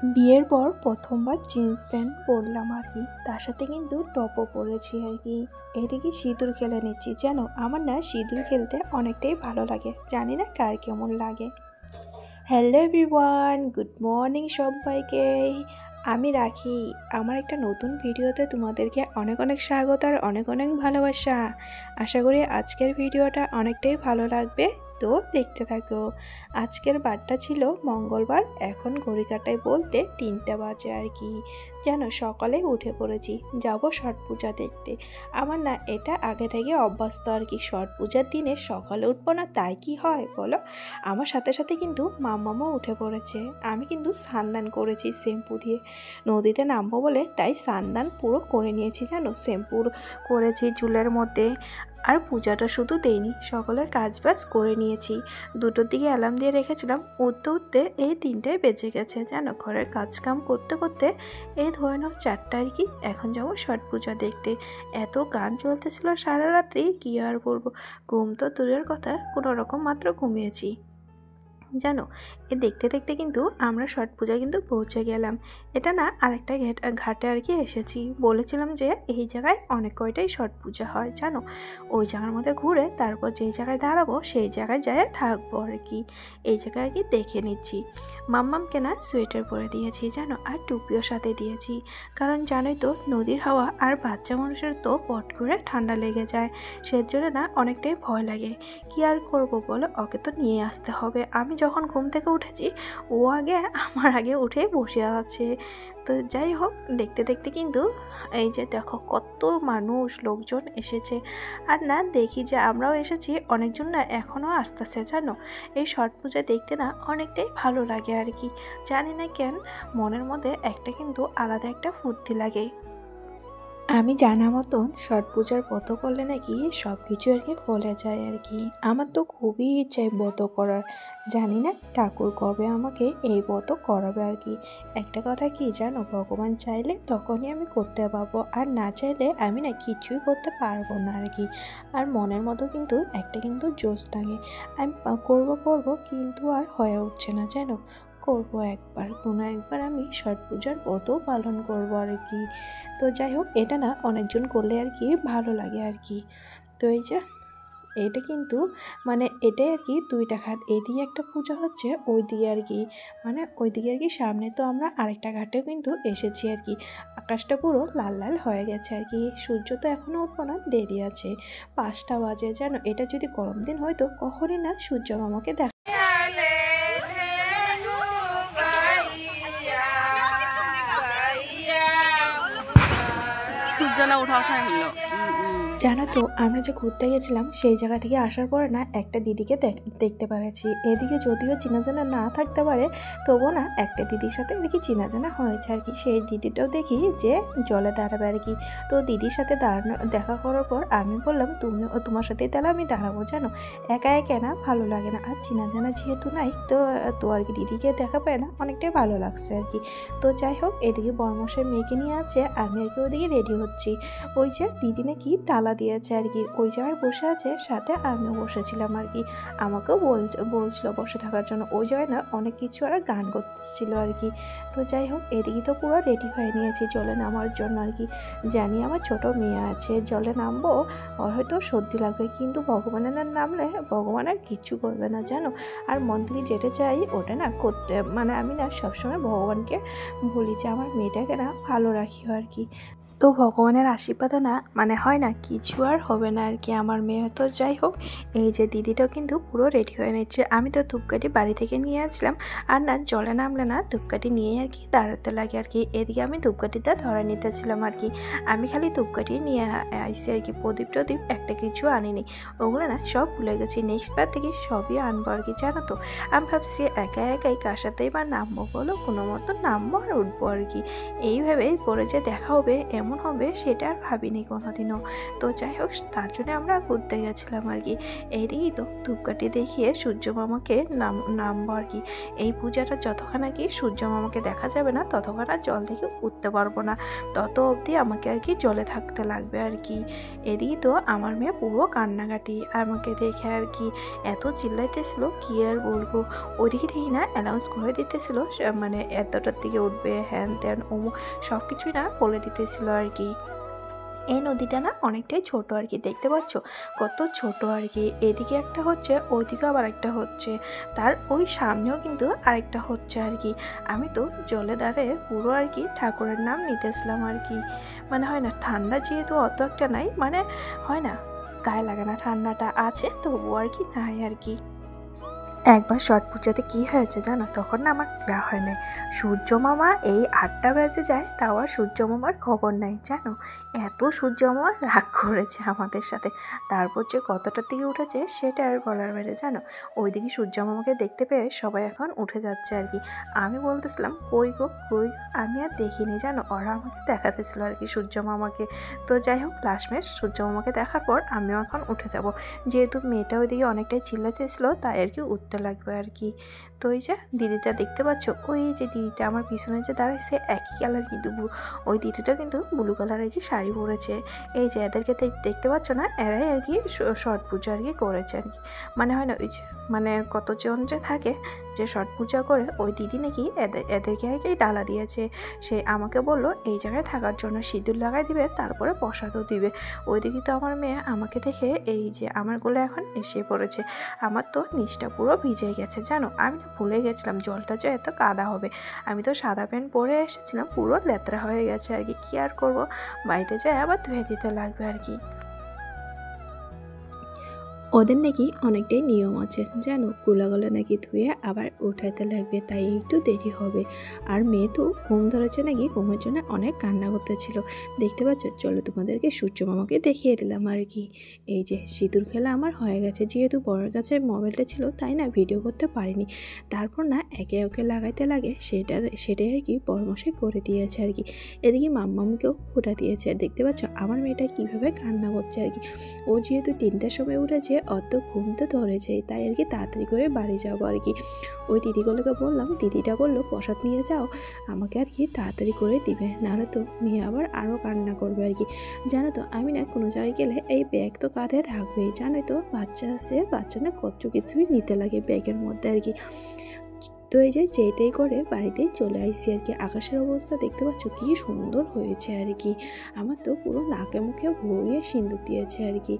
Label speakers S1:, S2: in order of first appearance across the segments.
S1: বিয়ের পর প্রথমবার জিন্স প্যান্ট পরলাম আর কি, তার সাথে কিন্তু টপও পরেছি আর কি। এদিকে সিঁদুর খেলে নিচ্ছি। জানো, আমার না সিঁদুর খেলতে অনেকটাই ভালো লাগে, জানি না কার কেমন লাগে। হ্যালো এভরিওয়ান, গুড মর্নিং সবাইকে। আমি রাখি, আমার একটা নতুন ভিডিওতে তোমাদেরকে অনেক অনেক স্বাগত আর অনেক অনেক ভালোবাসা। আশা করি আজকের ভিডিওটা অনেকটাই ভালো লাগবে, তো দেখতে থাকো। আজকের বারটা ছিল মঙ্গলবার, এখন ঘড়ি কাটায় বলতে 3টা বাজে আর কি। জানো, সকালে উঠে পড়েছি, যাব ছট পূজা দেখতে। আমার না এটা আগে থেকে অভ্যস্ত আর কি, ছট পূজার দিনে সকালে উঠবো না তাই কি হয় বলো। আমার সাথে সাথে কিন্তু মাম্মামও উঠে পড়েছে। আমি কিন্তু স্নান করেছি শ্যাম্পু দিয়ে, নদীতে নামবো বলে তাই স্নান পুরো করে নিয়েছি। জানো, শ্যাম্পু করেছি চুলের মধ্যে, আর পূজাটা শুধু দেইনি, সকলের কাজবাজ করে নিয়েছি। 2টোর দিকে অ্যালার্ম দিয়ে রেখেছিলাম, উঠতে উঠতে এই 3টায় বেজে গেছে। জানো, ঘরের কাজকাম করতে করতে এই ধরে নাও 4টা আর কি। এখন যাবো ছট পূজা দেখতে। এত গান চলতেছিল সারা রাত্রি, কী আর বলবো, ঘুম তো দূরের কথা, কোনো রকম মাত্র ঘুমিয়েছি। জানো, এ দেখতে দেখতে কিন্তু আমরা ছট পূজা কিন্তু পৌঁছে গেলাম। এটা না আরেকটা ঘাটে আর কি এসেছি। বলেছিলাম যে এই জায়গায় অনেক কয়টাই ছট পূজা হয়। জানো, ওই জায়গার মধ্যে ঘুরে তারপর যেই জায়গায় দাঁড়াবো সেই জায়গায় যেয়ে থাকবো আর কি। এই জায়গায় আর কি দেখে নিচ্ছি। মাম্মামকে না সোয়েটার পরে দিয়েছি, জানো, আর টুপিও সাথে দিয়েছি। কারণ জানোই তো, নদীর হাওয়া আর বাচ্চা মানুষের তো পট করে ঠান্ডা লেগে যায়, সেজন্য না অনেকটাই ভয় লাগে। কি আর করবো বলো, ওকে তো নিয়ে আসতে হবে। আমি যখন ঘুম থেকে উঠেছি ও আমার আগে উঠে বসে আছে। তো যাই হোক, দেখতে দেখতে কিন্তু এই যে দেখো কত মানুষ লোকজন এসেছে। আর না দেখি যে আমরাও এসেছি, অনেকজন না এখনও আসতেছে। জানো, এই ছট পূজা দেখতে না অনেকটাই ভালো লাগে আর কি। জানি না কেন, মনের মধ্যে একটা কিন্তু আলাদা একটা ফুর্তি লাগে। আমি জানা মতন ছট পূজার ব্রত করলে নাকি সব কিছু আর কি ফলে যায় আর কি। আমার তো খুবই ইচ্ছে ব্রত করার, জানি না ঠাকুর কবে আমাকে এই ব্রত করাবে আর কি। একটা কথা কি জানো, ভগবান চাইলে তখনই আমি করতে পারবো, আর না চাইলে আমি না কিছুই করতে পারবো না আর কি। আর মনের মতো কিন্তু একটা কিন্তু জোশ থাকে, আমি করব কিন্তু আর হয়ে উঠছে না। জানো, করবো একবার, কোনো একবার আমি ছট পূজার ব্রতও পালন করবো আর কি। তো যাই হোক, এটা না অনেকজন করলে আর কি ভালো লাগে আর কি। তো এই যে এটা কিন্তু মানে এটাই আর কি 2টা ঘাট, এইদিকে একটা পূজা হচ্ছে, ওইদিকে আর কি, মানে ওইদিকে আর কি সামনে। তো আমরা আরেকটা ঘাটেও কিন্তু এসেছি আর কি। আকাশটা পুরো লাল লাল হয়ে গেছে আর কি। সূর্য তো এখনও উঠবো না, দেরি আছে, 5টা বাজে। জানো, এটা যদি গরম দিন হয়তো কখনই না সূর্য মামাকে দেখা। জানো তো, আমরা যে ঘুরতে গেছিলাম সেই জায়গা থেকে আসার পরে না একটা দিদিকে দেখতে পেরেছি। এদিকে যদিও চেনা জানা না থাকতে পারে, তবুও না একটা দিদির সাথে আর কি চেনা জানা হয়েছে আর কি। সেই দিদিটাও দেখি যে জলে দাঁড়াবে আর কি। তো দিদির সাথে দেখা করার পর আমি বললাম, তোমার সাথেই তাহলে আমি দাঁড়াবো। জানো, একা একা না ভালো লাগে না, আর চেনা জানা যেহেতু নাই তো আর কি দিদিকে দেখা পায় না, অনেকটাই ভালো লাগছে আর কি। তো যাই হোক, এদিকে বর্মশাই মেয়েকে নিয়ে আছে, আমি আর কি ওদিকে রেডি হচ্ছি। ওই যে দিদি নাকি ডালা দিয়েছে আর কি, ওই জায়গায় বসে আছে, সাথে আমিও বসেছিলাম আর কি। আমাকেও বলছিল বসে থাকার জন্য। ওই জায়গায় না অনেক কিছু আর গান করতেছিল আর কি। তো যাই হোক, এদিকে তো পুরো রেডি হয়ে নিয়েছি জলে নামার জন্য আর কি। জানি আমার ছোট মেয়ে আছে, জলে নামবো, ওর হয়তো সর্দি লাগবে, কিন্তু ভগবানের নামলে ভগবান আর কিচ্ছু করবে না। জানো, আর মন থেকে যেটা চাই ওটা না করতে, মানে আমি না সবসময় ভগবানকে বলি যে আমার মেয়েটাকে না ভালো রাখি আর কি। তো ভগবানের আশীর্বাদে না মানে হয় না কিছু আর হবে না আর কি আমার মেয়ের। তো যাই হোক, এই যে দিদিটাও কিন্তু পুরো রেডি হয়ে নিচ্ছে। আমি তো ধূপকাঠি বাড়ি থেকে নিয়ে আসছিলাম, আর না জলে নামলে না ধূপকাঠি নিয়ে আর কি দাঁড়াতে লাগে আর কি। এদিকে আমি ধূপকাঠিটা ধরে নিতেছিলাম আর কি। আমি খালি ধূপকাঠি নিয়ে আসছি আর কি, প্রদীপ টদীপ একটা কিছু আনিনি, ওগুলো না সব ভুলে গেছি। নেক্সট বার থেকে সবই আনবো আর কি। জানো তো, আমি ভাবছি একা একাই কার সাথেই বা নামবো বলো, কোনো মতো নামবো আর উঠবো আর কি। এইভাবে পরে যে দেখা হবে এমন এমন হবে সেটা আর ভাবিনি কোনোদিনও। তো যাই হোক, তার জন্য আমরা ঘুরতে গেছিলাম আর কি। এইদিকেই তো ধূপকাঠি দেখিয়ে সূর্য মামাকে নামবো আর কি। এই পূজাটা যতক্ষণ আর কি সূর্য মামাকে দেখা যাবে না ততক্ষণ আর জল থেকে উঠতে পারবো না, তত অবধি আমাকে আর কি জলে থাকতে লাগবে আর কি। এদিকে তো আমার মেয়ে পুরো কান্নাকাটি আমাকে দেখে আর কি, এত চিল্লাইতেছিল কি আর বলবো। ওইদিকে দেখি না অ্যানাউন্স করে দিতেছিল মানে এতটার দিকে উঠবে, হ্যান ত্যান অমুক সব কিছুই না বলে দিতেছিল আর কি। এই নদীটা না অনেকটাই ছোট আর কি, দেখতে পাচ্ছ কত ছোট আর কি। এদিকে একটা হচ্ছে, ওইদিকে আবার একটা হচ্ছে, তার ওই সামনেও কিন্তু আরেকটা হচ্ছে আর কি। আমি তো জলে দাঁড়িয়ে পুরো আর কি ঠাকুরের নাম নিতেছিলাম আর কি। মানে হয় না, ঠান্ডা যেহেতু অত একটা নাই, মানে হয় না গায়ে লাগে না, ঠান্ডাটা আছে তবুও আর কি নাই আর কি। একবার ছট পূজাতে কী হয়েছে জানো, তখন না আমার বিয়া হয় নাই। সূর্য মামা এই 8টা বেজে যায়, তাও আর সূর্য মামার খবর নাই জানো। এত সূর্য মামা রাগ করেছে আমাদের সাথে। তারপর যে কতটার দিকে উঠেছে সেটা আর বলার বাইরে জানো। ওইদিকে সূর্য মামাকে দেখতে পেয়ে সবাই এখন উঠে যাচ্ছে আর কি। আমি বলতেছিলাম কই গো কই, আমি আর দেখিনি জানো, ওরা আমাকে দেখাতেছিল আর কি সূর্য মামাকে। তো যাই হোক, লাস্টমেশ সূর্য মামাকে দেখার পর আমিও এখন উঠে যাব, যেহেতু মেয়েটা ওইদিকে অনেকটাই চিল্লাতেছিল তাই আর কি উঠতে লাগবে আর কি। তো ওই যে দিদিটা দেখতে পাচ্ছ, ওই যে দিদিটা আমার পিছনে যে দাঁড়াইছে একই কালার কিন্তু, ওই দিদিটা কিন্তু ব্লু কালারের কি শাড়ি পরেছে। এই যে এদেরকে দেখতে পাচ্ছ না, এরাই আর কি ছট পূজা আর কি করেছে আর কি। মানে হয় না ওই যে মানে কতজন যে থাকে যে ছট পূজা করে, ওই দিদি নাকি এদেরকে আর কি ডালা দিয়েছে। সে আমাকে বললো এই জায়গায় থাকার জন্য, সিঁদুর লাগাই দিবে তারপরে প্রসাদও দিবে। ওইদিকে তো আমার মেয়ে আমাকে দেখে এই যে আমার গোলে এখন এসে পড়েছে। আমার তো নিচটা পুরো ভিজে গেছে জানো, আমি ভুলে গেছিলাম জলটা যে এত কাদা হবে। আমি তো সাদা প্যান্ট পরে এসেছিলাম, পুরো লেত্রা হয়ে গেছে আর কি। কী আর করবো, বাড়িতে যাই আবার ধুয়ে দিতে লাগবে আর কি। ওদের নাকি অনেকটাই নিয়ম আছে জানো, কুলাগুলো নাকি ধুয়ে আবার উঠাতে লাগবে, তাই একটু দেরি হবে। আর মেয়ে তো ঘুম ধরেছে নাকি, ঘুমের জন্য অনেক কান্না করতেছিল। দেখতে পাচ্ছ, চলো তোমাদেরকে সূর্য মামাকে দেখিয়ে দিলাম আর কি। এই যে সিঁদুর খেলা আমার হয়ে গেছে, যেহেতু বড়ের কাছে মোবাইলটা ছিল তাই না ভিডিও করতে পারিনি। তারপর না একে ওকে লাগাইতে লাগে, সেটাই আর কি পরামর্শই করে দিয়েছে আর কি। এদিকে মাম্মামকেও ফোটা দিয়েছে, দেখতে পাচ্ছ আমার মেয়েটা কীভাবে কান্না করছে আর কি। ও যেহেতু 3টার সময় উঠেছে, অত ঘুম তো ধরেছে, তাই আর কি তাড়াতাড়ি করে বাড়ি যাবো আর কি। ওই দিদিগুলোকে বললাম, দিদিটা বললো প্রসাদ নিয়ে যাও, আমাকে আর কি তাড়াতাড়ি করে দিবে, নাহলে তো মেয়ে আরও কান্না করবে আর কি। জানো তো আমি না কোনো জায়গায় গেলে এই ব্যাগ তো কাঁধে থাকবেই, জানো তো বাচ্চা আছে, বাচ্চা না কত কিছুই নিতে লাগে ব্যাগের মধ্যে আর কি। তো এই যে যেটাই করে বাড়িতেই চলে আসছি আর কি। আকাশের অবস্থা দেখতে পাচ্ছ কি সুন্দর হয়েছে আর কি। আমার তো পুরো নাকে মুখে ভরিয়ে সিঁদুর দিয়েছে আর কি।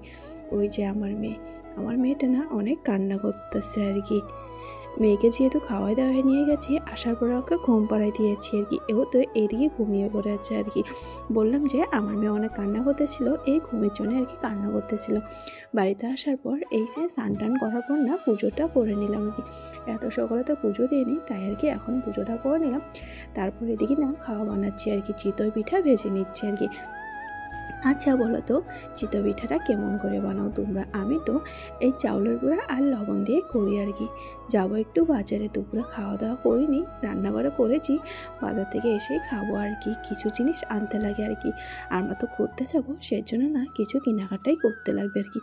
S1: ওই যে আমার মেয়েটা না অনেক কান্না করতেছে আর কি। মেয়েকে যেহেতু খাওয়াই দাওয়াই নিয়ে গেছি, আসার পরে ওকে ঘুম পাড়াই দিয়েছি আর কি। ও তো এদিকে ঘুমিয়ে পড়েছে আর কি। বললাম যে আমার মেয়ে অনেক কান্না করতেছিল, এই ঘুমের জন্য আর কি কান্না করতেছিল। বাড়িতে আসার পর এই যে স্নান টান করার পর না পুজোটা করে নিলাম আর কি। এত সকালে তো পুজো দিইনি, তাই আর কি এখন পুজোটা করে নিলাম। তারপর এদিকে না খাওয়া বানাচ্ছি আর কি, চিতই পিঠা ভেজে নিচ্ছি আর কি। আচ্ছা বলো তো চিতই পিঠাটা কেমন করে বানাও তোমরা? আমি তো এই চাউলের গুঁড়া আর লবণ দিয়ে করি আর কি। যাবো একটু বাজারে, দুপুরে খাওয়া দাওয়া করিনি, রান্নাবাড়া করেছি, বাজার থেকে এসেই খাবো আর কি। কিছু জিনিস আনতে লাগে আর কি, আমরা তো ঘুরতে যাবো, সেজন্য না কিছু কেনাকাটাই করতে লাগবে আর কি।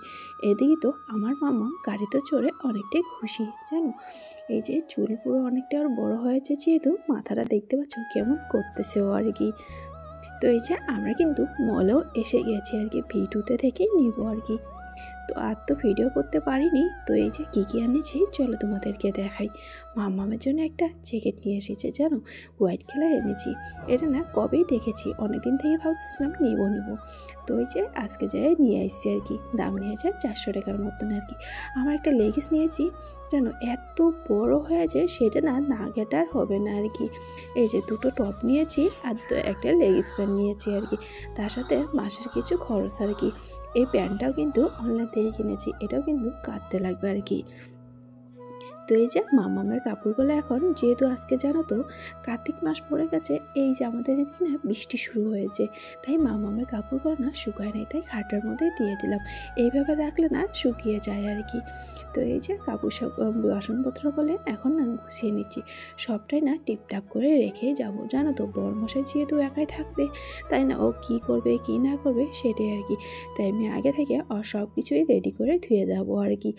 S1: এদিকে তো আমার মামা গাড়িতে চড়ে অনেকটাই খুশি জানো। এই যে চুল পুরো অনেকটা আর বড় হয়েছে, যেহেতু মাথাটা দেখতে পাচ্ছ কেমন করতেছে ও আর কি। তো এই যে আমরা কিন্তু মলেও এসে গেছি আর কি, ভিডিওতে থেকে নিব আর কি। তো আর তো ভিডিও করতে পারিনি। তো এই যে কী এনেছি চলো তোমাদেরকে দেখাই। মাম্মামের জন্য একটা জ্যাকেট নিয়ে এসেছে জানো, হোয়াইট কালার এনেছি। এটা না কবেই দেখেছি, অনেকদিন থেকে ভাবছিলাম নিব। তো ওই যে আজকে যাই নিয়ে আসছি আর কি। দাম নিয়েছে 400 টাকার মতন আর কি। আমার একটা লেগিংস নিয়েছি জানো, এত বড় হয়েছে সেটা না গেটার হবে না আর কি। এই যে 2টো টপ নিয়েছি আর একটা লেগিংস প্যান্ট নিয়েছি আর কি, তার সাথে মাসের কিছু খরচ আর কি। এই প্যান্টটাও কিন্তু অনলাইন থেকে কিনেছি, এটাও কিন্তু কাটতে লাগবে আর কি। তো তো এই যে মামামের কাপড়গুলো এখন যেহেতু আজকে জানো তো কার্তিক মাস পড়ে গেছে, এই যে আমাদের এদিকে না বৃষ্টি শুরু হয়েছে, তাই মামামের কাপড়গুলো না শুকায় নাই, তাই খাটের মধ্যে দিয়ে দিলাম। এইভাবে রাখলে না শুকিয়ে যায় আর কি। তো এই যে কাপড় সব বাসনপত্রগুলো এখন না গুছিয়ে নিচ্ছি, সবটাই না টিপটাপ করে রেখেই যাব। জানো তো বরমশাই যেহেতু একাই থাকবে, তাই না ও কী করবে কী না করবে সেটাই আর কি, তাই আমি আগে থেকে সব কিছুই রেডি করে ধুয়ে যাবো আর কি।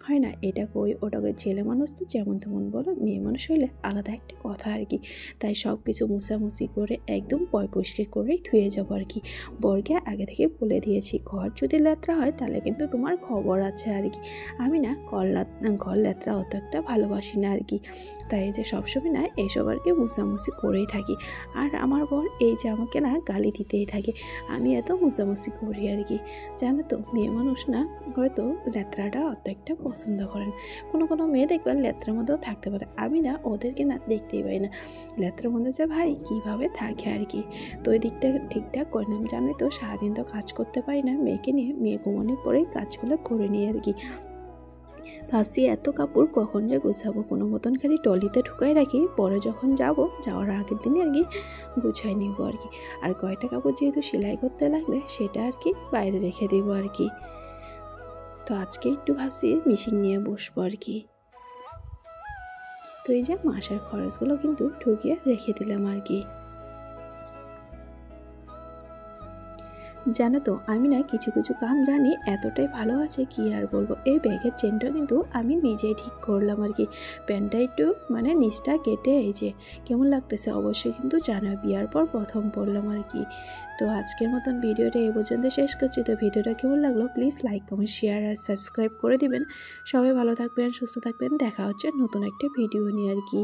S1: হয় না, এটা কই ওটা কই, ছেলে মানুষ তো যেমন তেমন বলো, মেয়ে মানুষ হইলে আলাদা একটা কথা আর কি। তাই সব কিছু মুছামুছি করে একদম পরিষ্কার করেই ধুয়ে যাবো আর কি। বরকে আগে থেকে বলে দিয়েছি, ঘর যদি লেত্রা হয় তাহলে কিন্তু তোমার খবর আছে আর কি। আমি না ঘর লেত্রা অত একটা ভালোবাসি না আর কি, তাই যে সবসময় না এইসব আর কি মুছামুছি করেই থাকি। আর আমার বর এই যে আমাকে না গালি দিতেই থাকে, আমি এত মুছামুছি করি আর কি। জানো তো মেয়ে মানুষ না হয়তো লেত্রাটা অত একটা পছন্দ করেন, কোনো মেয়ে দেখবেন লেত্রার মধ্যেও থাকতে পারে, আমি না ওদেরকে না দেখতেই পাই না লেত্রার মধ্যে, যে ভাই কীভাবে থাকে আর কি। তো ওই দিকটা ঠিকঠাক করে নিলাম। জানোই তো সারাদিন তো কাজ করতে পারি না মেয়েকে নিয়ে, মেয়ে ঘুমানোর পরেই কাজগুলো করে নিই আর কি। ভাবছি এত কাপড় কখন যে গুছাবো, কোনো মতন খালি টলিতে ঢুকাই রাখি, পরে যখন যাওয়ার আগের দিনে আর কি গুছাই নিব আর কি। আর কয়টা কাপড় যেহেতু সেলাই করতে লাগবে সেটা আর কি বাইরে রেখে দেবো আর কি। তো আজকে একটু ভাবছি মেশিন নিয়ে বসবো আর কি। তো এই যে মাসের খরচগুলো কিন্তু ঢুকিয়ে রেখে দিলাম আর কি। জানো তো আমি না কিছু কাম জানি, এতটাই ভালো আছে কি আর বলবো। এই ব্যাগের চেনটা কিন্তু আমি নিজেই ঠিক করলাম আর কি। প্যান্টটা একটু মানে নিচটা কেটে এই যে কেমন লাগতেছে অবশ্যই কিন্তু জানাবি, বিয়ার পর প্রথম পড়লাম আর কি। তো আজকের মতন ভিডিওটা এই পর্যন্ত শেষ করছি। তো ভিডিওটা কেমন লাগলো প্লিজ লাইক কমেন্ট শেয়ার আর সাবস্ক্রাইব করে দিবেন। সবাই ভালো থাকবেন, সুস্থ থাকবেন, দেখা হচ্ছে নতুন একটা ভিডিও নিয়ে আর কি।